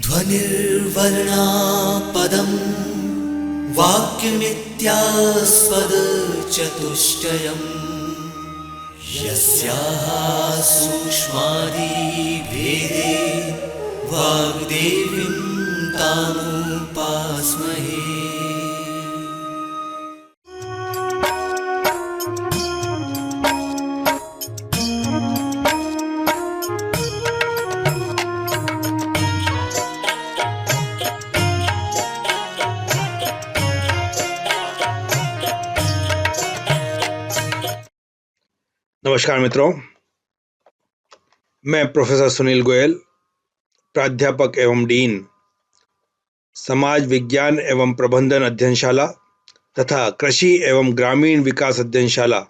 ध्वनिर्वर्णापदम् वाक्यमित्यास्पदचतुष्टयम् यस्याः सूक्ष्मादिभेदे वाग्देवीं तामुपास्महे। नमस्कार मित्रों, मैं प्रोफेसर सुनील गोयल, प्राध्यापक एवं डीन, समाज विज्ञान एवं प्रबंधन अध्ययनशाला तथा कृषि एवं ग्रामीण विकास अध्ययनशाला,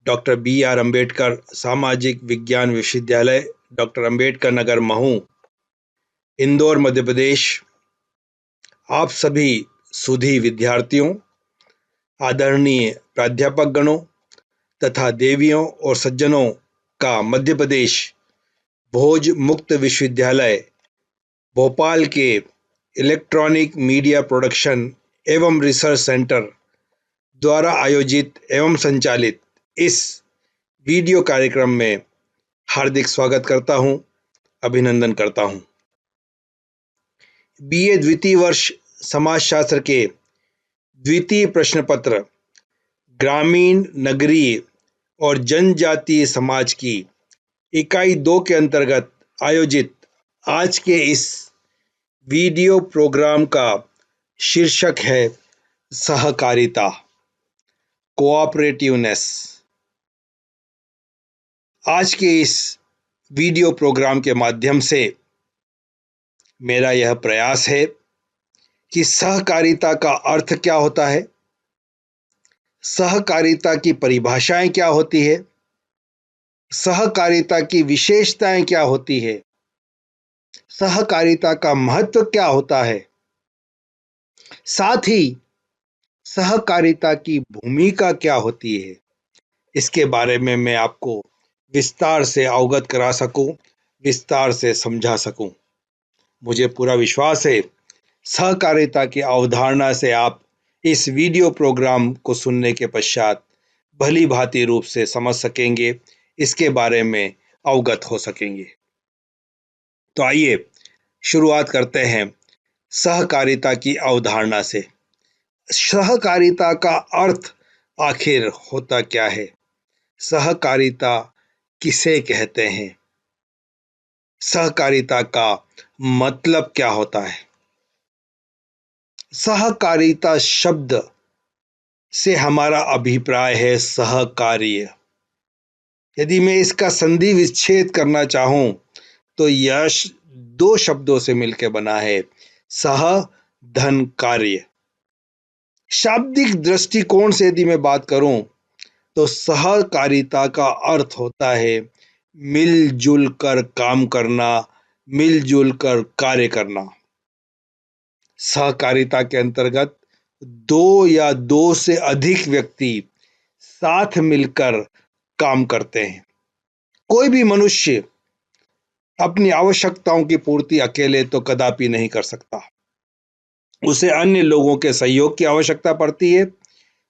डॉक्टर BR अम्बेडकर सामाजिक विज्ञान विश्वविद्यालय, डॉक्टर अम्बेडकर नगर, महू, इंदौर, मध्य प्रदेश। आप सभी सुधी विद्यार्थियों, आदरणीय प्राध्यापक गणों तथा देवियों और सज्जनों का मध्य प्रदेश भोज मुक्त विश्वविद्यालय भोपाल के इलेक्ट्रॉनिक मीडिया प्रोडक्शन एवं रिसर्च सेंटर द्वारा आयोजित एवं संचालित इस वीडियो कार्यक्रम में हार्दिक स्वागत करता हूं, अभिनंदन करता हूं। BA द्वितीय वर्ष समाजशास्त्र के द्वितीय प्रश्न पत्र ग्रामीण, नगरीय और जनजातीय समाज की इकाई 2 के अंतर्गत आयोजित आज के इस वीडियो प्रोग्राम का शीर्षक है सहकारिता, कोऑपरेटिवनेस। आज के इस वीडियो प्रोग्राम के माध्यम से मेरा यह प्रयास है कि सहकारिता का अर्थ क्या होता है, सहकारिता की परिभाषाएं क्या होती है, सहकारिता की विशेषताएं क्या होती है, सहकारिता का महत्व क्या होता है, साथ ही सहकारिता की भूमिका क्या होती है, इसके बारे में मैं आपको विस्तार से अवगत करा सकूं, विस्तार से समझा सकूं। मुझे पूरा विश्वास है सहकारिता की अवधारणा से आप इस वीडियो प्रोग्राम को सुनने के पश्चात भली भांति रूप से समझ सकेंगे, इसके बारे में अवगत हो सकेंगे। तो आइए शुरुआत करते हैं सहकारिता की अवधारणा से। सहकारिता का अर्थ आखिर होता क्या है? सहकारिता किसे कहते हैं? सहकारिता का मतलब क्या होता है? सहकारिता शब्द से हमारा अभिप्राय है सहकार्य। यदि मैं इसका संधि विच्छेद करना चाहूं तो यह 2 शब्दों से मिलकर बना है, सह धन कार्य। शाब्दिक दृष्टिकोण से यदि मैं बात करूं तो सहकारिता का अर्थ होता है मिलजुल कर काम करना, मिलजुल कर कार्य करना। सहकारिता के अंतर्गत 2 या 2 से अधिक व्यक्ति साथ मिलकर काम करते हैं। कोई भी मनुष्य अपनी आवश्यकताओं की पूर्ति अकेले तो कदापि नहीं कर सकता। उसे अन्य लोगों के सहयोग की आवश्यकता पड़ती है,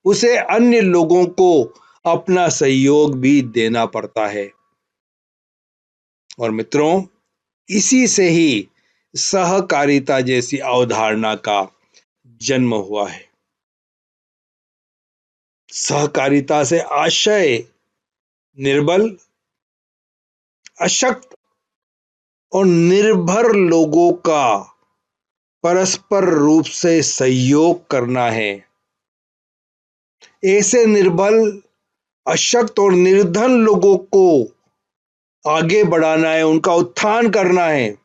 उसे अन्य लोगों को अपना सहयोग भी देना पड़ता है। और मित्रों, इसी से ही सहकारिता जैसी अवधारणा का जन्म हुआ है। सहकारिता से आशय निर्बल, अशक्त और निर्भर लोगों का परस्पर रूप से सहयोग करना है। ऐसे निर्बल, अशक्त और निर्धन लोगों को आगे बढ़ाना है, उनका उत्थान करना है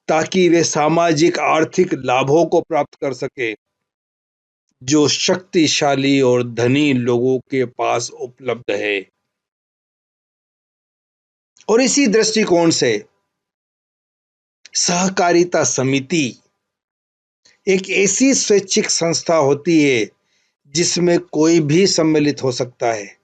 ताकि वे सामाजिक आर्थिक लाभों को प्राप्त कर सके जो शक्तिशाली और धनी लोगों के पास उपलब्ध है। और इसी दृष्टिकोण से सहकारिता समिति एक ऐसी स्वैच्छिक संस्था होती है जिसमें कोई भी सम्मिलित हो सकता है।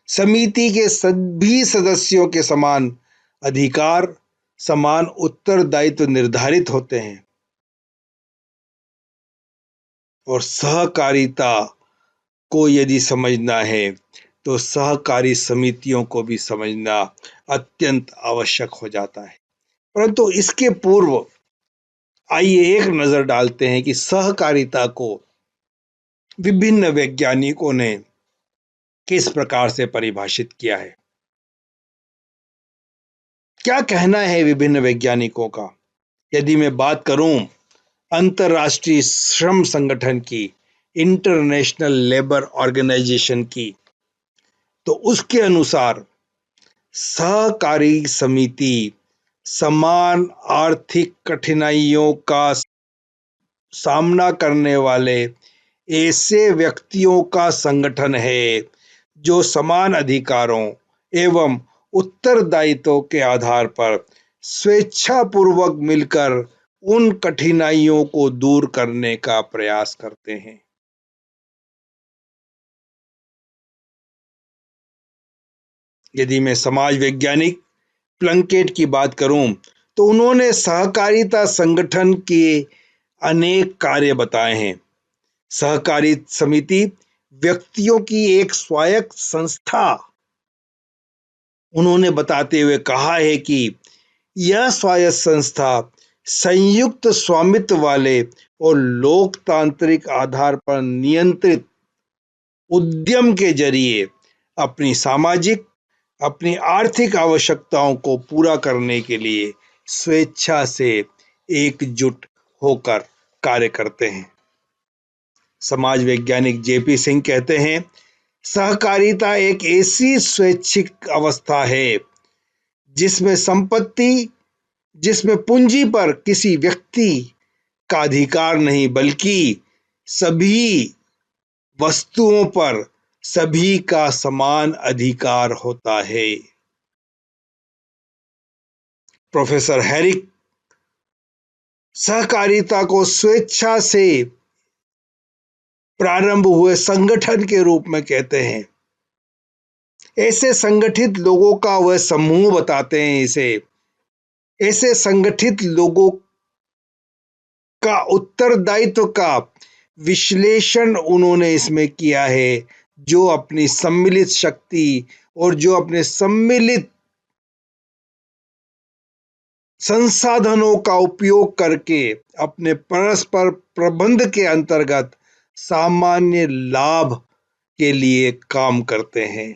समिति के सभी सदस्यों के समान अधिकार, समान उत्तरदायित्व निर्धारित होते हैं और सहकारिता को यदि समझना है तो सहकारी समितियों को भी समझना अत्यंत आवश्यक हो जाता है। परंतु इसके पूर्व आइए एक नजर डालते हैं कि सहकारिता को विभिन्न वैज्ञानिकों ने किस प्रकार से परिभाषित किया है। क्या कहना है विभिन्न वैज्ञानिकों का? यदि मैं बात करूं अंतर्राष्ट्रीय श्रम संगठन की, इंटरनेशनल लेबर ऑर्गेनाइजेशन की, तो उसके अनुसार सहकारी समिति समान आर्थिक कठिनाइयों का सामना करने वाले ऐसे व्यक्तियों का संगठन है जो समान अधिकारों एवं उत्तरदायित्वों के आधार पर स्वेच्छापूर्वक मिलकर उन कठिनाइयों को दूर करने का प्रयास करते हैं। यदि मैं समाज वैज्ञानिक प्लंकेट की बात करूं तो उन्होंने सहकारिता संगठन के अनेक कार्य बताए हैं। सहकारी समिति व्यक्तियों की एक स्वायत्त संस्था उन्होंने बताते हुए कहा है कि यह स्वायत्त संस्था संयुक्त स्वामित्व वाले और लोकतांत्रिक आधार पर नियंत्रित उद्यम के जरिए अपनी सामाजिक, अपनी आर्थिक आवश्यकताओं को पूरा करने के लिए स्वेच्छा से एकजुट होकर कार्य करते हैं। समाज वैज्ञानिक जेपी सिंह कहते हैं, सहकारिता एक ऐसी स्वैच्छिक अवस्था है जिसमें संपत्ति, जिसमें पूंजी पर किसी व्यक्ति का अधिकार नहीं बल्कि सभी वस्तुओं पर सभी का समान अधिकार होता है। प्रोफेसर हैरिक सहकारिता को स्वेच्छा से प्रारंभ हुए संगठन के रूप में कहते हैं। ऐसे संगठित लोगों का वह समूह बताते हैं इसे। ऐसे संगठित लोगों का उत्तरदायित्व का विश्लेषण उन्होंने इसमें किया है, जो अपनी सम्मिलित शक्ति और जो अपने सम्मिलित संसाधनों का उपयोग करके अपने परस्पर प्रबंध के अंतर्गत सामान्य लाभ के लिए काम करते हैं।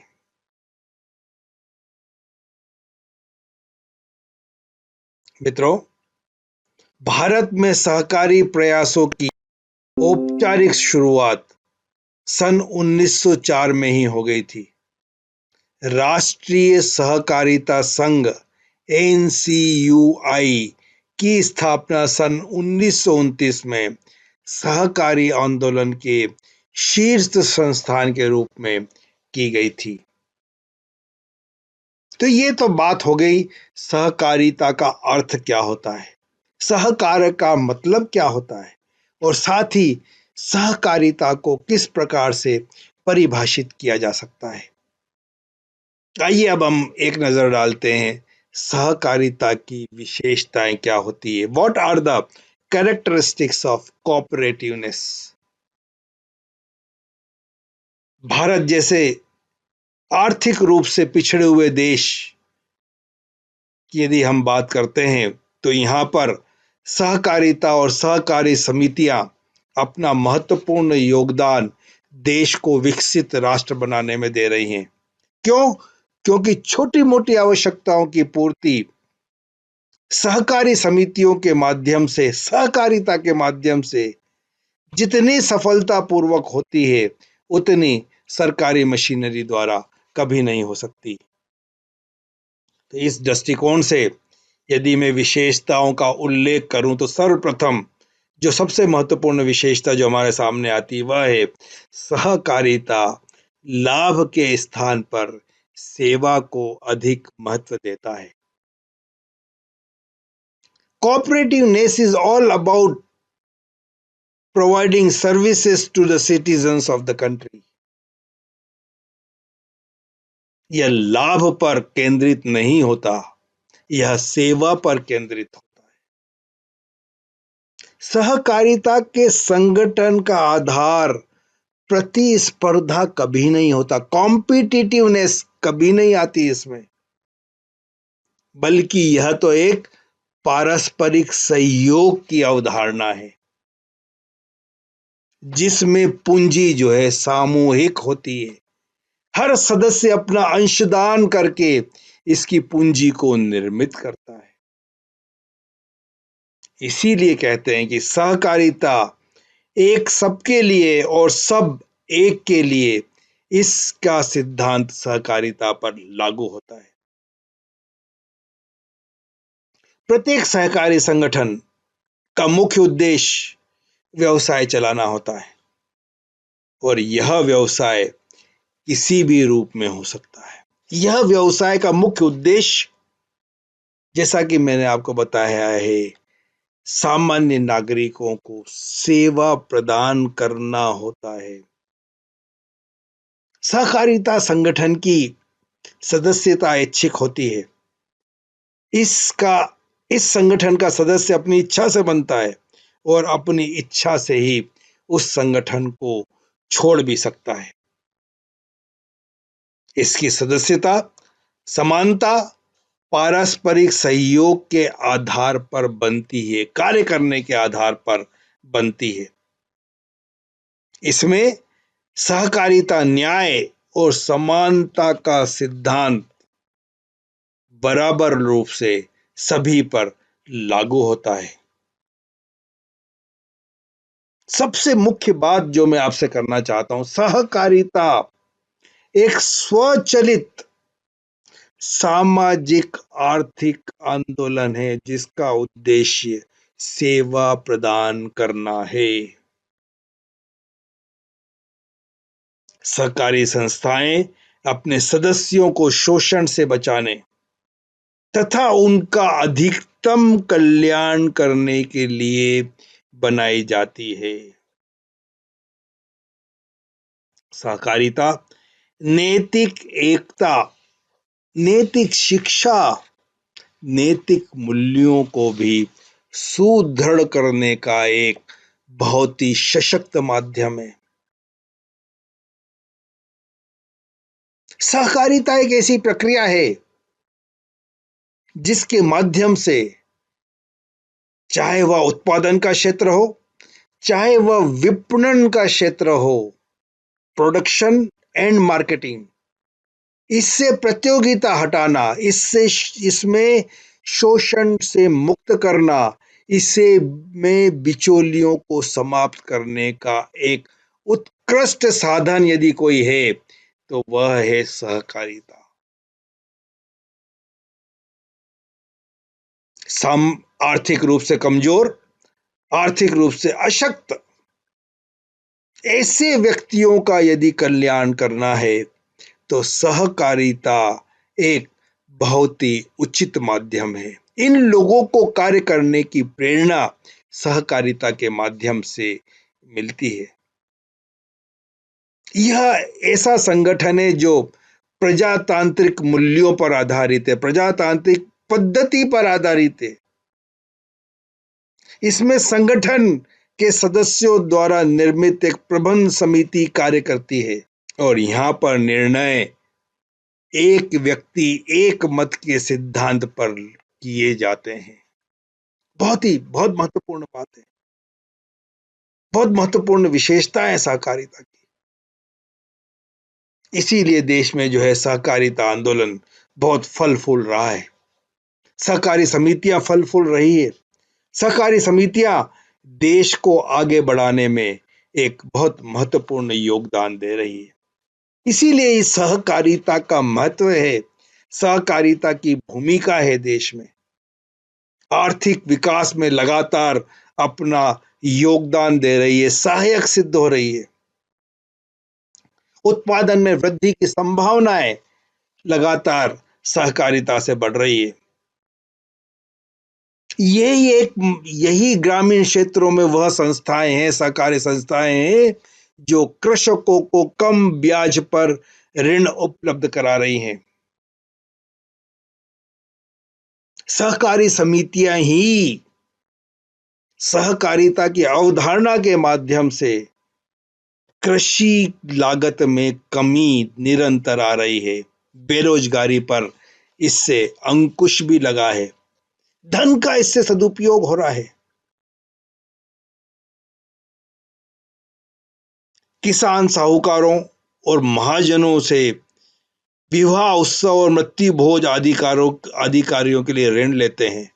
मित्रों, भारत में सहकारी प्रयासों की औपचारिक शुरुआत सन 1904 में ही हो गई थी। राष्ट्रीय सहकारिता संघ NCUI की स्थापना सन 1929 में सहकारी आंदोलन के शीर्ष संस्थान के रूप में की गई थी। तो ये तो बात हो गई सहकारिता का अर्थ क्या होता है, सहकार का मतलब क्या होता है और साथ ही सहकारिता को किस प्रकार से परिभाषित किया जा सकता है। आइए अब हम एक नजर डालते हैं सहकारिता की विशेषताएं क्या होती है। What are the characteristics of cooperativeness. Bharat जैसे आर्थिक रूप से पिछड़े हुए देश की यदि हम बात करते हैं तो यहाँ पर सहकारिता और सहकारी समितियां अपना महत्वपूर्ण योगदान देश को विकसित राष्ट्र बनाने में दे रही हैं। क्यों? क्योंकि छोटी मोटी आवश्यकताओं की पूर्ति सहकारी समितियों के माध्यम से, सहकारिता के माध्यम से जितनी सफलतापूर्वक होती है उतनी सरकारी मशीनरी द्वारा कभी नहीं हो सकती। तो इस दृष्टिकोण से यदि मैं विशेषताओं का उल्लेख करूं तो सर्वप्रथम जो सबसे महत्वपूर्ण विशेषता जो हमारे सामने आती है वह है सहकारिता लाभ के स्थान पर सेवा को अधिक महत्व देता है। Cooperativeness is all about providing services to the citizens of the country. यह लाभ पर केंद्रित नहीं होता यह सेवा पर केंद्रित होता है। सहकारिता के संगठन का आधार प्रतिस्पर्धा कभी नहीं होता, कॉम्पिटिटिवनेस कभी नहीं आती इसमें, बल्कि यह तो एक पारस्परिक सहयोग की अवधारणा है, जिसमें पूंजी जो है सामूहिक होती है। हर सदस्य अपना अंशदान करके इसकी पूंजी को निर्मित करता है। इसीलिए कहते हैं कि सहकारिता एक सबके लिए और सब एक के लिए, इसका सिद्धांत सहकारिता पर लागू होता है। प्रत्येक सहकारी संगठन का मुख्य उद्देश्य व्यवसाय चलाना होता है, और यह व्यवसाय किसी भी रूप में हो सकता है। यह व्यवसाय का मुख्य उद्देश्य, जैसा कि मैंने आपको बताया है, सामान्य नागरिकों को सेवा प्रदान करना होता है। सहकारिता संगठन की सदस्यता ऐच्छिक होती है। इस संगठन का सदस्य अपनी इच्छा से बनता है और अपनी इच्छा से ही उस संगठन को छोड़ भी सकता है। इसकी सदस्यता समानता पारस्परिक सहयोग के आधार पर बनती है, कार्य करने के आधार पर बनती है। इसमें सहकारिता न्याय और समानता का सिद्धांत बराबर रूप से सभी पर लागू होता है। सबसे मुख्य बात जो मैं आपसे करना चाहता हूं, सहकारिता एक स्वचालित सामाजिक आर्थिक आंदोलन है, जिसका उद्देश्य सेवा प्रदान करना है। सहकारी संस्थाएं अपने सदस्यों को शोषण से बचाने तथा उनका अधिकतम कल्याण करने के लिए बनाई जाती है। सहकारिता नैतिक एकता, नैतिक शिक्षा, नैतिक मूल्यों को भी सुदृढ़ करने का एक बहुत ही सशक्त माध्यम है। सहकारिता एक ऐसी प्रक्रिया है जिसके माध्यम से, चाहे वह उत्पादन का क्षेत्र हो, चाहे वह विपणन का क्षेत्र हो, प्रोडक्शन एंड मार्केटिंग, इससे प्रतियोगिता हटाना, इसमें शोषण से मुक्त करना, इसे में बिचौलियों को समाप्त करने का एक उत्कृष्ट साधन यदि कोई है तो वह है सहकारिता। आर्थिक रूप से कमजोर, आर्थिक रूप से अशक्त ऐसे व्यक्तियों का यदि कल्याण करना है तो सहकारिता एक बहुत ही उचित माध्यम है। इन लोगों को कार्य करने की प्रेरणा सहकारिता के माध्यम से मिलती है। यह ऐसा संगठन है जो प्रजातांत्रिक मूल्यों पर आधारित है, प्रजातांत्रिक पद्धति पर आधारित है। इसमें संगठन के सदस्यों द्वारा निर्मित एक प्रबंध समिति कार्य करती है, और यहाँ पर निर्णय एक व्यक्ति एक मत के सिद्धांत पर किए जाते हैं। बहुत महत्वपूर्ण बात है, बहुत महत्वपूर्ण विशेषता है सहकारिता की। इसीलिए देश में जो है सहकारिता आंदोलन बहुत फल फूल रहा है। सहकारी समितियां फल फूल रही है। सहकारी समितियां देश को आगे बढ़ाने में एक बहुत महत्वपूर्ण योगदान दे रही है। इसीलिए इस सहकारिता का महत्व है, सहकारिता की भूमिका है देश में। आर्थिक विकास में लगातार अपना योगदान दे रही है, सहायक सिद्ध हो रही है। उत्पादन में वृद्धि की संभावनाएं लगातार सहकारिता से बढ़ रही है। यही ग्रामीण क्षेत्रों में वह संस्थाएं हैं, सहकारी संस्थाएं हैं, जो कृषकों को कम ब्याज पर ऋण उपलब्ध करा रही हैं। सहकारी समितियां ही सहकारिता की अवधारणा के माध्यम से कृषि लागत में कमी निरंतर आ रही है, बेरोजगारी पर इससे अंकुश भी लगा है, धन का इससे सदुपयोग हो रहा है। किसान साहूकारों और महाजनों से विवाह उत्सव और मृत्यु भोज अधिकारियों के लिए ऋण लेते हैं,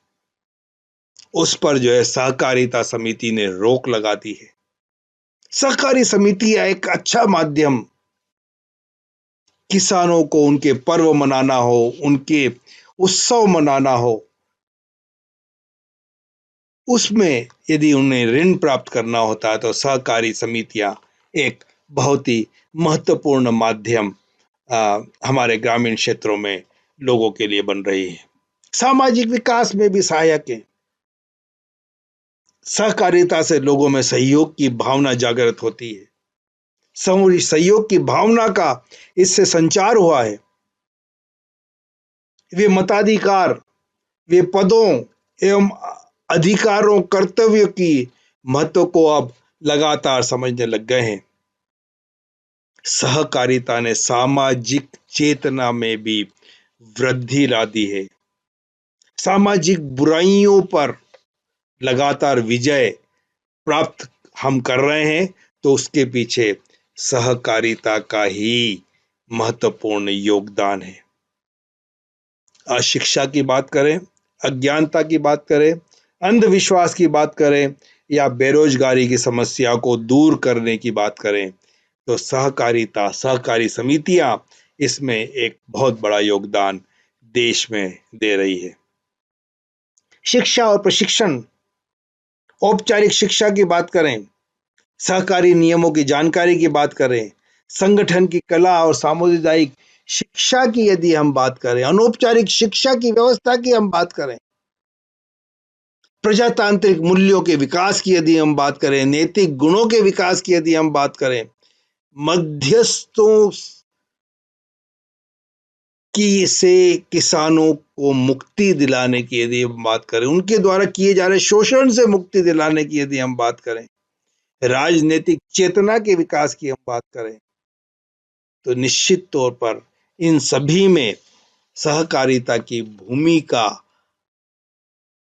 उस पर जो है सहकारिता समिति ने रोक लगा दी है। सहकारी समिति एक अच्छा माध्यम किसानों को उनके पर्व मनाना हो, उनके उत्सव मनाना हो, उसमें यदि उन्हें ऋण प्राप्त करना होता है तो सहकारी समितियां एक बहुत ही महत्वपूर्ण माध्यम हमारे ग्रामीण क्षेत्रों में लोगों के लिए बन रही है। सामाजिक विकास में भी सहायक है। सहकारिता से लोगों में सहयोग की भावना जागृत होती है। सहयोग की भावना का इससे संचार हुआ है। वे मताधिकार, वे पदों एवं अधिकारों कर्तव्यों की महत्व को अब लगातार समझने लग गए हैं। सहकारिता ने सामाजिक चेतना में भी वृद्धि ला दी है। सामाजिक बुराइयों पर लगातार विजय प्राप्त हम कर रहे हैं, तो उसके पीछे सहकारिता का ही महत्वपूर्ण योगदान है। अशिक्षा की बात करें, अज्ञानता की बात करें, अंधविश्वास की बात करें या बेरोजगारी की समस्या को दूर करने की बात करें, तो सहकारिता, सहकारी समितियां इसमें एक बहुत बड़ा योगदान देश में दे रही है। शिक्षा और प्रशिक्षण, औपचारिक शिक्षा की बात करें, सहकारी नियमों की जानकारी की बात करें, संगठन की कला और सामुदायिक शिक्षा की यदि हम बात करें, अनौपचारिक शिक्षा की व्यवस्था की हम बात करें, प्रजातांत्रिक मूल्यों के विकास की यदि हम बात करें, नैतिक गुणों के विकास की यदि हम बात करें, मध्यस्थों की से किसानों को मुक्ति दिलाने की यदि हम बात करें, उनके द्वारा किए जा रहे शोषण से मुक्ति दिलाने की यदि हम बात करें, राजनीतिक चेतना के विकास की हम बात करें, तो निश्चित तौर पर इन सभी में सहकारिता की भूमिका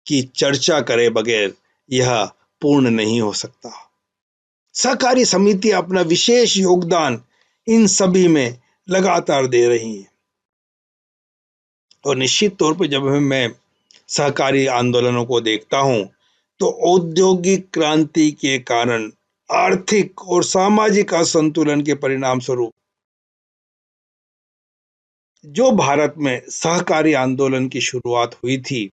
की चर्चा करे बगैर यह पूर्ण नहीं हो सकता। सहकारी समितियां अपना विशेष योगदान इन सभी में लगातार दे रही हैं और निश्चित तौर पर जब मैं सहकारी आंदोलनों को देखता हूं तो औद्योगिक क्रांति के कारण आर्थिक और सामाजिक असंतुलन के परिणाम स्वरूप जो भारत में सहकारी आंदोलन की शुरुआत हुई थी,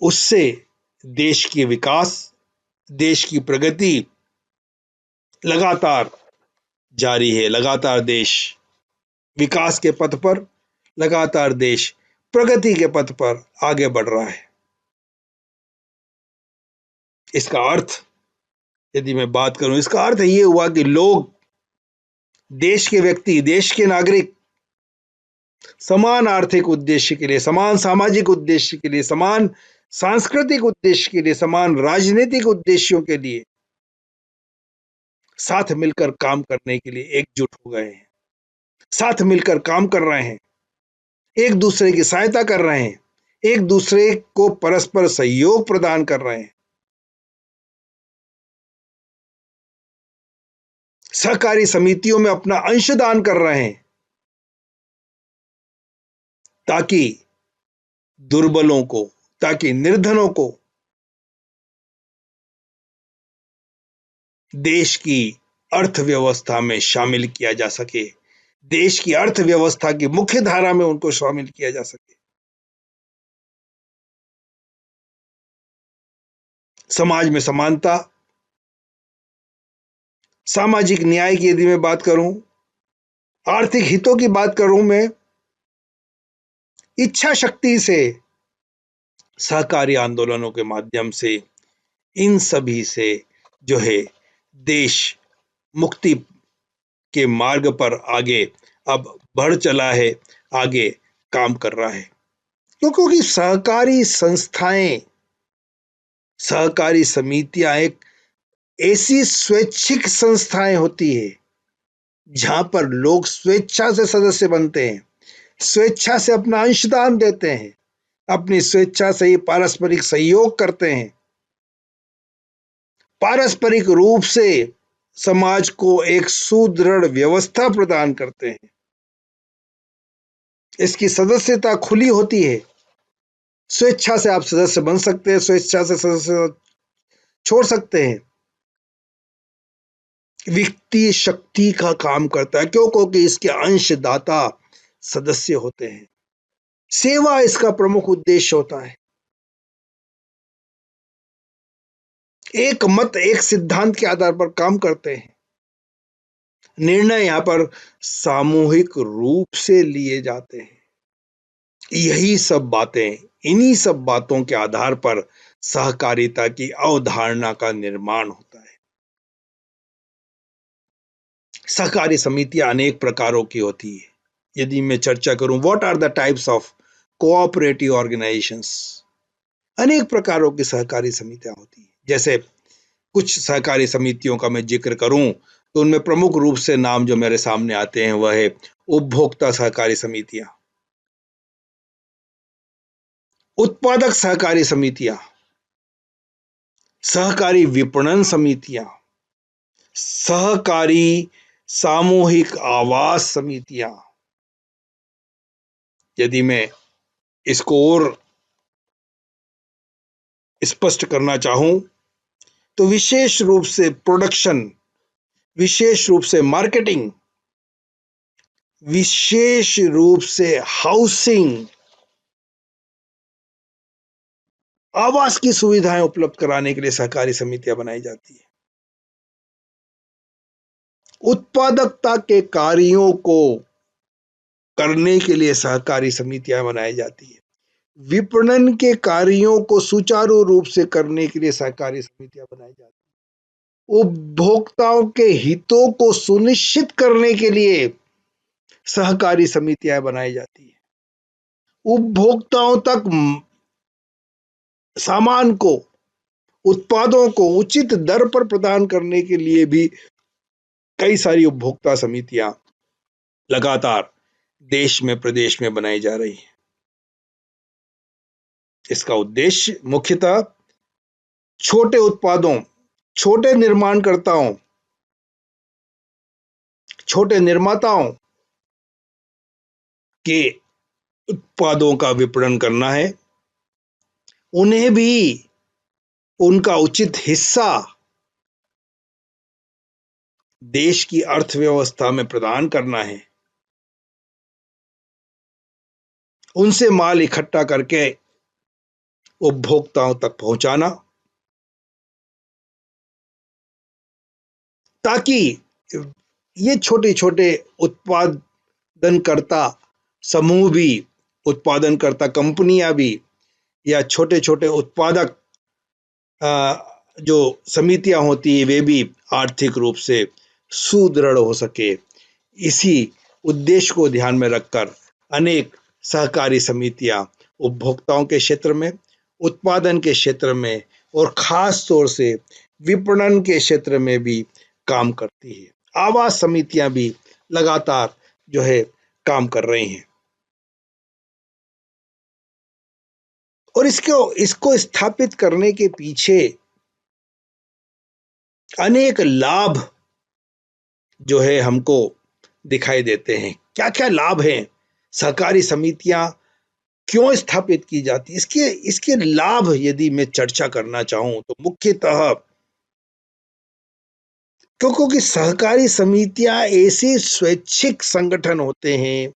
उससे देश की विकास, देश की प्रगति लगातार जारी है। लगातार देश विकास के पथ पर, लगातार देश प्रगति के पथ पर आगे बढ़ रहा है। इसका अर्थ यदि मैं बात करूं, इसका अर्थ ये हुआ कि लोग, देश के व्यक्ति, देश के नागरिक समान आर्थिक उद्देश्य के लिए, समान सामाजिक उद्देश्य के लिए, समान सांस्कृतिक उद्देश्य के लिए, समान राजनीतिक उद्देश्यों के लिए साथ मिलकर काम करने के लिए एकजुट हो गए हैं, साथ मिलकर काम कर रहे हैं, एक दूसरे की सहायता कर रहे हैं, एक दूसरे को परस्पर सहयोग प्रदान कर रहे हैं। सहकारी समितियों में अपना अंशदान कर रहे हैं ताकि दुर्बलों को, ताकि निर्धनों को देश की अर्थव्यवस्था में शामिल किया जा सके, देश की अर्थव्यवस्था की मुख्य धारा में उनको शामिल किया जा सके। समाज में समानता, सामाजिक न्याय की यदि मैं बात करूं, आर्थिक हितों की बात करूं, मैं इच्छा शक्ति से सहकारी आंदोलनों के माध्यम से इन सभी से जो है देश मुक्ति के मार्ग पर आगे अब बढ़ चला है, आगे काम कर रहा है। क्योंकि सहकारी संस्थाएं, सहकारी समितियां एक ऐसी स्वैच्छिक संस्थाएं होती है जहां पर लोग स्वेच्छा से सदस्य बनते हैं, स्वेच्छा से अपना अंशदान देते हैं, अपनी स्वेच्छा से ही पारस्परिक सहयोग करते हैं, पारस्परिक रूप से समाज को एक सुदृढ़ व्यवस्था प्रदान करते हैं। इसकी सदस्यता खुली होती है, स्वेच्छा से आप सदस्य बन सकते हैं, स्वेच्छा से सदस्य छोड़ सकते हैं। वित्तीय शक्ति का काम करता है, क्योंकि इसके अंशदाता सदस्य होते हैं। सेवा इसका प्रमुख उद्देश्य होता है। एक मत, एक सिद्धांत के आधार पर काम करते हैं। निर्णय यहां पर सामूहिक रूप से लिए जाते हैं। यही सब बातें, इन्हीं सब बातों के आधार पर सहकारिता की अवधारणा का निर्माण होता है। सहकारी समितियां अनेक प्रकारों की होती है। यदि मैं चर्चा करूं, what are the types of cooperative organisations, अनेक प्रकारों की सहकारी समितियां होती है। जैसे कुछ सहकारी समितियों का मैं जिक्र करूं तो उनमें प्रमुख रूप से नाम जो मेरे सामने आते हैं वह है उपभोक्ता सहकारी समितियां, उत्पादक सहकारी समितियां, सहकारी विपणन समितियां, सहकारी सामूहिक आवास समितियां। यदि मैं इसको और स्पष्ट करना चाहूं तो विशेष रूप से प्रोडक्शन, विशेष रूप से मार्केटिंग, विशेष रूप से हाउसिंग, आवास की सुविधाएं उपलब्ध कराने के लिए सहकारी समितियां बनाई जाती है। उत्पादकता के कार्यों को करने के लिए सहकारी समितियां बनाई जाती है। विपणन के कार्यों को सुचारू रूप से करने के लिए सहकारी समितियां बनाई जाती है। उपभोक्ताओं के हितों को सुनिश्चित करने के लिए सहकारी समितियां बनाई जाती है। उपभोक्ताओं तक सामान को, उत्पादों को उचित दर पर प्रदान करने के लिए भी कई सारी उपभोक्ता समितियां लगातार देश में, प्रदेश में बनाई जा रही है। इसका उद्देश्य मुख्यतः छोटे उत्पादों, छोटे निर्माणकर्ताओं, छोटे निर्माताओं के उत्पादों का विपणन करना है, उन्हें भी उनका उचित हिस्सा देश की अर्थव्यवस्था में प्रदान करना है, उनसे माल इकट्ठा करके उपभोक्ताओं तक पहुंचाना, ताकि ये छोटे छोटे उत्पादनकर्ता समूह भी, उत्पादनकर्ता कंपनियां भी, या छोटे छोटे उत्पादक जो समितियां होती है वे भी आर्थिक रूप से सुदृढ़ हो सके। इसी उद्देश्य को ध्यान में रखकर अनेक सहकारी समितियां उपभोक्ताओं के क्षेत्र में, उत्पादन के क्षेत्र में और खास तौर से विपणन के क्षेत्र में भी काम करती है। आवास समितियां भी लगातार जो है काम कर रही हैं। और इसको स्थापित करने के पीछे अनेक लाभ जो है हमको दिखाई देते हैं। क्या क्या लाभ हैं, सहकारी समितियां क्यों स्थापित की जाती, इसके इसके लाभ यदि मैं चर्चा करना चाहूं तो मुख्यतः क्योंकि सहकारी समितियां ऐसे स्वैच्छिक संगठन होते हैं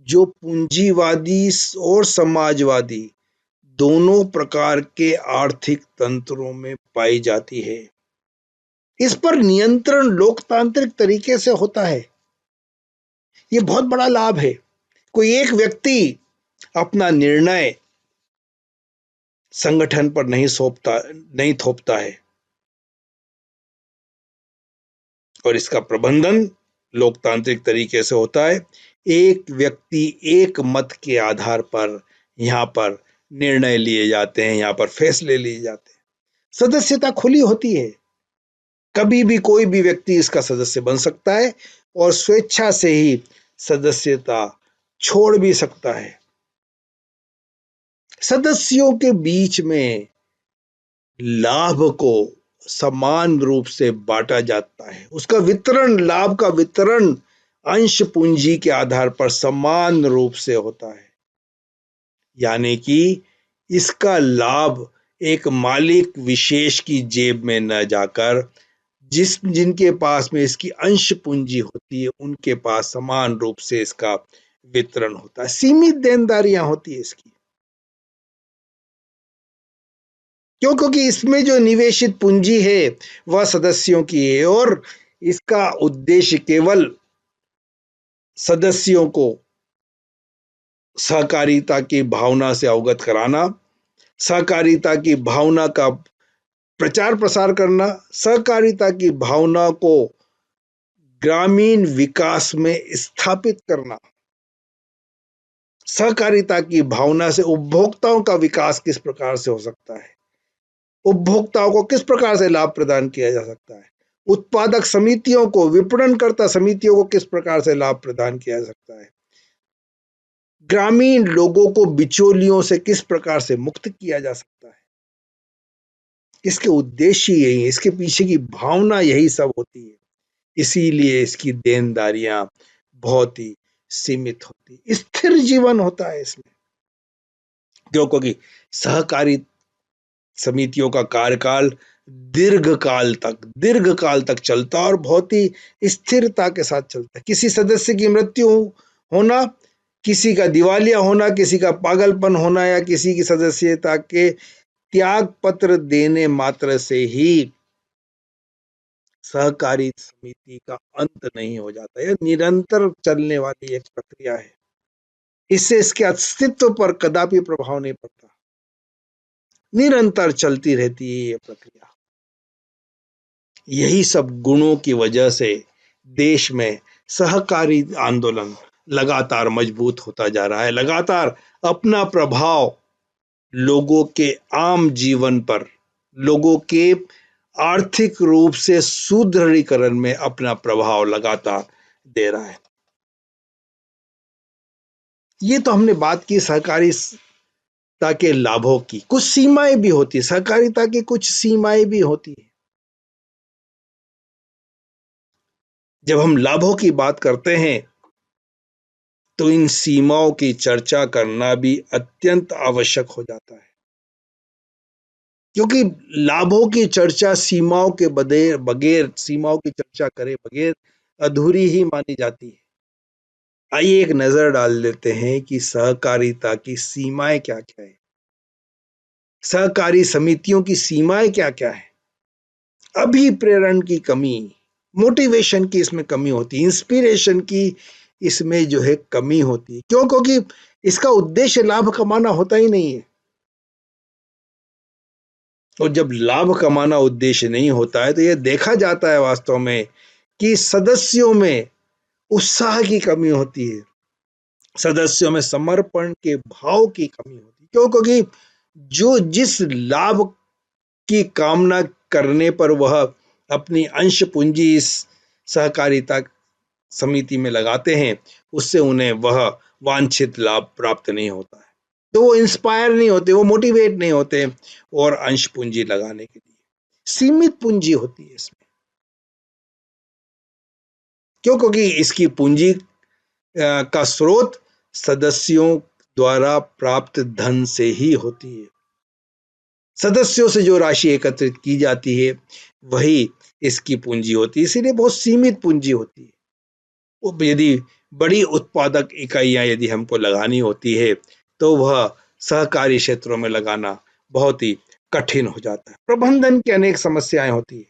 जो पूंजीवादी और समाजवादी दोनों प्रकार के आर्थिक तंत्रों में पाई जाती है। इस पर नियंत्रण लोकतांत्रिक तरीके से होता है। यह बहुत बड़ा लाभ है। कोई एक व्यक्ति अपना निर्णय संगठन पर नहीं थोपता है और इसका प्रबंधन लोकतांत्रिक तरीके से होता है। एक व्यक्ति एक मत के आधार पर यहाँ पर निर्णय लिए जाते हैं, यहाँ पर फैसले लिए जाते हैं। सदस्यता खुली होती है, कभी भी कोई भी व्यक्ति इसका सदस्य बन सकता है और स्वेच्छा से ही सदस्यता छोड़ भी सकता है। सदस्यों के बीच में लाभ को समान रूप से बांटा जाता है, उसका वितरण, लाभ का वितरण अंश पूंजी के आधार पर समान रूप से होता है। यानी कि इसका लाभ एक मालिक विशेष की जेब में न जाकर जिनके पास में इसकी अंश पूंजी होती है उनके पास समान रूप से इसका वितरण होता है। सीमित देनदारियां होती है इसकी, क्योंकि इसमें जो निवेशित पूंजी है वह सदस्यों की है और इसका उद्देश्य केवल सदस्यों को सहकारिता की भावना से अवगत कराना, सहकारिता की भावना का प्रचार प्रसार करना, सहकारिता की भावना को ग्रामीण विकास में स्थापित करना, सहकारिता की भावना से उपभोक्ताओं का विकास किस प्रकार से हो सकता है, उपभोक्ताओं को किस प्रकार से लाभ प्रदान किया जा सकता है, उत्पादक समितियों को, विपणनकर्ता समितियों को किस प्रकार से लाभ प्रदान किया जा सकता है, ग्रामीण लोगों को बिचौलियों से किस प्रकार से मुक्त किया जा सकता है। इसके उद्देश्य यही है, इसके पीछे की भावना यही सब होती है। इसीलिए इसकी देनदारियां बहुत ही सीमित होती, स्थिर जीवन होता है इसमें, क्योंकि सहकारी समितियों का कार्यकाल दीर्घकाल तक चलता और बहुत ही स्थिरता के साथ चलता है। किसी सदस्य की मृत्यु होना, किसी का दिवालिया होना, किसी का पागलपन होना या किसी की सदस्यता के त्याग पत्र देने मात्र से ही सहकारी समिति का अंत नहीं हो जाता। यह निरंतर चलने वाली एक प्रक्रिया है, इससे इसके अस्तित्व पर कदापि प्रभाव नहीं पड़ता, निरंतर चलती रहती है ये प्रक्रिया। यही सब गुणों की वजह से देश में सहकारी आंदोलन लगातार मजबूत होता जा रहा है, लगातार अपना प्रभाव लोगों के आम जीवन पर, लोगों के आर्थिक रूप से सुदृढ़ीकरण में अपना प्रभाव लगातार दे रहा है। ये तो हमने बात की सहकारिता के लाभों की। कुछ सीमाएं भी होती है, सहकारिता की कुछ सीमाएं भी होती है। जब हम लाभों की बात करते हैं तो इन सीमाओं की चर्चा करना भी अत्यंत आवश्यक हो जाता है, क्योंकि लाभों की चर्चा सीमाओं के बगैर, सीमाओं की चर्चा करे बगैर अधूरी ही मानी जाती है। आइए एक नजर डाल देते हैं कि सहकारिता की सीमाएं क्या क्या है, सहकारी समितियों की सीमाएं क्या क्या है। अभिप्रेरण की कमी, मोटिवेशन की इसमें कमी होती है, इंस्पिरेशन की इसमें जो है कमी होती है। क्यों? क्योंकि इसका उद्देश्य लाभ कमाना होता ही नहीं है, और जब लाभ कमाना उद्देश्य नहीं होता है तो यह देखा जाता है वास्तव में कि सदस्यों में उत्साह की कमी होती है, सदस्यों में समर्पण के भाव की कमी होती है। क्यों? क्योंकि जो जिस लाभ की कामना करने पर वह अपनी अंश पूंजी इस सहकारिता समिति में लगाते हैं, उससे उन्हें वह वांछित लाभ प्राप्त नहीं होता है, तो वो इंस्पायर नहीं होते, वो मोटिवेट नहीं होते और अंश पूंजी लगाने के लिए। सीमित पूंजी होती है इसमें। क्यों? क्योंकि इसकी पूंजी का स्रोत सदस्यों द्वारा प्राप्त धन से ही होती है। सदस्यों से जो राशि एकत्रित की जाती है वही इसकी पूंजी होती है, इसीलिए बहुत सीमित पूंजी होती है। यदि बड़ी उत्पादक इकाइयां यदि हमको लगानी होती है तो वह सहकारी क्षेत्रों में लगाना बहुत ही कठिन हो जाता है। प्रबंधन की अनेक समस्याएं होती है,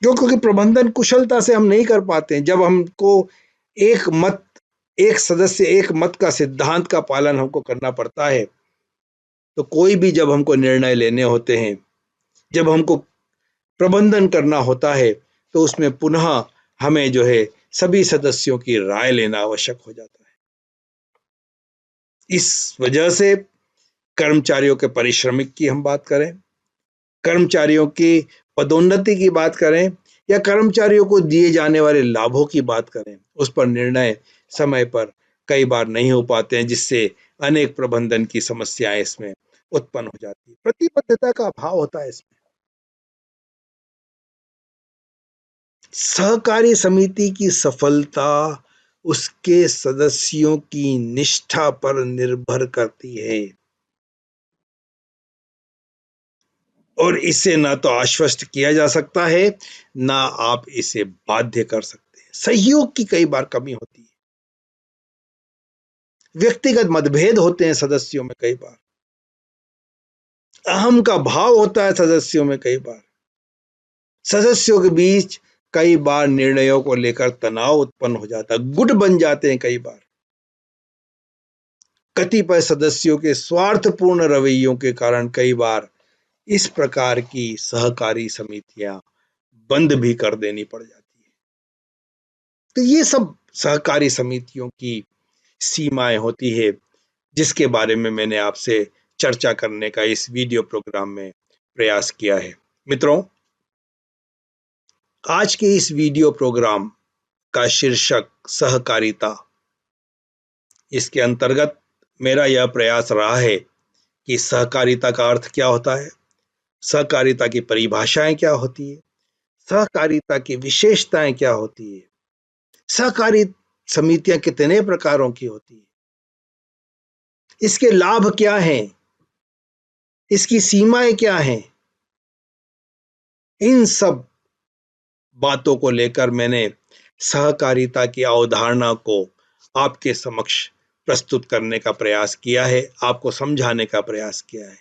क्योंकि प्रबंधन कुशलता से हम नहीं कर पाते हैं। जब हमको एक सदस्य एक मत का सिद्धांत का पालन हमको करना पड़ता है, तो कोई भी जब हमको निर्णय लेने होते हैं, जब हमको प्रबंधन करना होता है, तो उसमें पुनः हमें जो है सभी सदस्यों की राय लेना आवश्यक हो जाता है। इस वजह से कर्मचारियों के पारिश्रमिक की हम बात करें, कर्मचारियों की पदोन्नति की बात करें या कर्मचारियों को दिए जाने वाले लाभों की बात करें, उस पर निर्णय समय पर कई बार नहीं हो पाते हैं, जिससे अनेक प्रबंधन की समस्याएं इसमें उत्पन्न हो जाती है। प्रतिबद्धता का अभाव होता है इसमें। सहकारी समिति की सफलता उसके सदस्यों की निष्ठा पर निर्भर करती है और इसे ना तो आश्वस्त किया जा सकता है, ना आप इसे बाध्य कर सकते हैं। सहयोग की कई बार कमी होती है, व्यक्तिगत मतभेद होते हैं सदस्यों में, कई बार अहम का भाव होता है सदस्यों में, कई बार सदस्यों के बीच कई बार निर्णयों को लेकर तनाव उत्पन्न हो जाता है, गुट बन जाते हैं कई बार। कतिपय सदस्यों के स्वार्थपूर्ण रवैयों के कारण कई बार इस प्रकार की सहकारी समितियां बंद भी कर देनी पड़ जाती है। तो ये सब सहकारी समितियों की सीमाएं होती है, जिसके बारे में मैंने आपसे चर्चा करने का इस वीडियो प्रोग्राम में प्रयास किया है। मित्रों, आज के इस वीडियो प्रोग्राम का शीर्षक सहकारिता। इसके अंतर्गत मेरा यह प्रयास रहा है कि सहकारिता का अर्थ क्या होता है, सहकारिता की परिभाषाएं क्या होती है, सहकारिता की विशेषताएं क्या होती है, सहकारी समितियां कितने प्रकारों की होती है, इसके लाभ क्या हैं, इसकी सीमाएं क्या हैं, इन सब बातों को लेकर मैंने सहकारिता की अवधारणा को आपके समक्ष प्रस्तुत करने का प्रयास किया है, आपको समझाने का प्रयास किया है।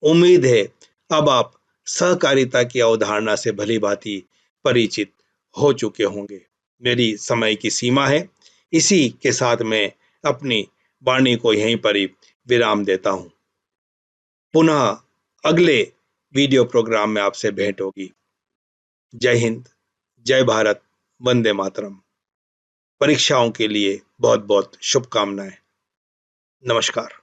उम्मीद है अब आप सहकारिता की अवधारणा से भली भांति परिचित हो चुके होंगे। मेरी समय की सीमा है, इसी के साथ मैं अपनी वाणी को यहीं पर ही विराम देता हूं। पुनः अगले वीडियो प्रोग्राम में आपसे भेंट होगी। जय हिंद, जय भारत, वंदे मातरम। परीक्षाओं के लिए बहुत बहुत शुभकामनाएं। नमस्कार।